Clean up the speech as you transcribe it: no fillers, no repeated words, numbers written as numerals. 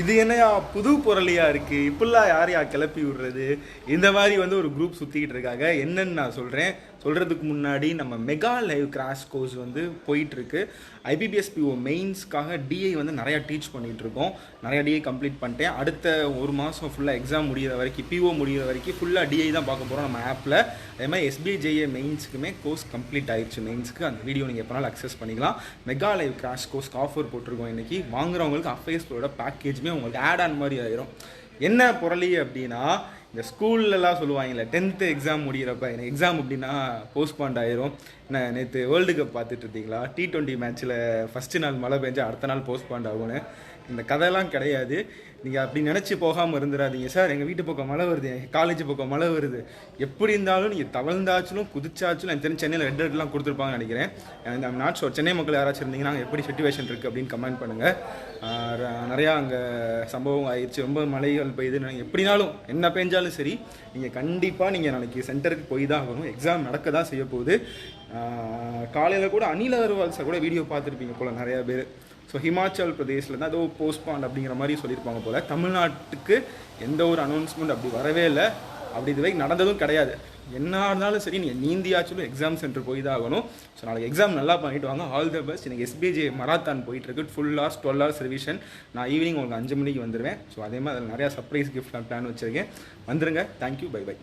இது என்னையா புது பொருளியா இருக்கு, இப்படிலாம் யாரையா கிளப்பி விடுறது? இந்த மாதிரி ஒரு குரூப் சுற்றிக்கிட்டு இருக்காங்க. என்னன்னு நான் சொல்கிறதுக்கு முன்னாடி நம்ம மெகா லைவ் கிராஷ் கோர்ஸ் போயிட்டுருக்கு. ஐபிபிஎஸ் பிஓ மெயின்ஸ்க்காக டிஐ நிறையா டீச் பண்ணிகிட்ருக்கோம். நிறையா டிஐ கம்ப்ளீட் பண்ணிட்டேன். அடுத்த ஒரு மாதம் ஃபுல்லாக எக்ஸாம் முடிகிற வரைக்கும், பிஓ முடிகிற வரைக்கும் ஃபுல்லாக டிஐ தான் பார்க்க போகிறோம் நம்ம ஆப்பில். அதே மாதிரி எஸ்பிஐஜேஏ மெயின்ஸுக்குமே கோர்ஸ் கம்ப்ளீட் ஆயிடுச்சு. மெயின்ஸ்க்கு அந்த வீடியோ நீங்கள் எப்போனாலும் அக்சஸ் பண்ணிக்கலாம். மெகா லைவ் கிராஷ் கோர்ஸ்க்கு ஆஃபர் போட்டிருக்கோம் இன்றைக்கி. வாங்குறவங்களுக்கு affairsCloud பேக்கேஜுமே உங்களுக்கு ஆட் ஆன் மாதிரி ஆயிரும். என்ன பொருளி அப்படின்னா, இந்த ஸ்கூல்லலாம் சொல்லுவாங்கல்ல, 10th எக்ஸாம் முடிகிறப்ப எனக்கு எக்ஸாம் அப்படின்னா போஸ்ட்பாண்ட் ஆயிரும். நேற்று வேர்ல்டு கப் பார்த்துட்டு இருந்தீங்களா? T20 மேட்ச்சில் ஃபஸ்ட்டு நாள் மழை பெஞ்சா அடுத்த நாள் போஸ்ட்பாண்ட் ஆகும்னு. இந்த கதையெல்லாம் கிடையாது. நீங்கள் அப்படி நினச்சி போகாமல் இருந்துடாதீங்க. சார் எங்கள் வீட்டு பக்கம் மழை வருது, எங்கள் காலேஜ் பக்கம் மழை வருது, எப்படி இருந்தாலும் நீங்கள் தவழ்ந்தாச்சும் குதிச்சாச்சும் எனக்கு தெரிஞ்சு சென்னையில் ரெட் அலர்ட்லாம் கொடுத்துருப்பாங்கன்னு நினைக்கிறேன். I'm not sure. சென்னை மக்கள் யாராச்சும் இருந்தீங்கன்னா அங்கே எப்படி சிச்சுவேஷன் இருக்குது அப்படின்னு கமெண்ட் பண்ணுங்கள். நிறையா அங்கே சம்பவம் ஆயிடுச்சு, ரொம்ப மழைகள் பெய்யுது. எப்படினாலும் என்ன பெஞ்சாலும் சரி, நீங்கள் கண்டிப்பாக நீங்கள் நாளைக்கு சென்டருக்கு போய் தான் ஆகணும். எக்ஸாம் நடக்க தான் செய்ய போகுது. காலையில் கூட அனில் அகர்வால் சார் கூட வீடியோ பார்த்துருப்பீங்க போல் நிறையா பேர். ஸோ ஹிமாச்சல் பிரதேஷில் தான் ஏதோ போஸ்ட்பாண்ட் அப்படிங்கிற மாதிரி சொல்லியிருப்பாங்க போல். தமிழ்நாட்டுக்கு எந்த ஒரு அனௌன்ஸ்மெண்ட் அப்படி வரவே இல்லை. அப்படி இது வரைக்கும் நடந்ததும் கிடையாது. என்ன இருந்தாலும் சரி, நீங்கள் நீந்தியாச்சும் எக்ஸாம் சென்டர் போய் தான் ஆகணும். ஸோ நாளைக்கு எக்ஸாம் நல்லா பண்ணிட்டு வாங்க. All the best. எனக்கு எஸ்பிஜே மராத்தான் போயிட்டுருக்கு. Full hours 12 hours revision. நான் ஈவினிங் உங்களுக்கு 5 மணிக்கு வந்துடுவேன். ஸோ அதே மாதிரி அதில் நிறையா சர்ப்ரைஸ் கிஃப்ட் நான் பிளான் வச்சுருக்கேன். வந்துடுங்க. தேங்க்யூ. Bye by.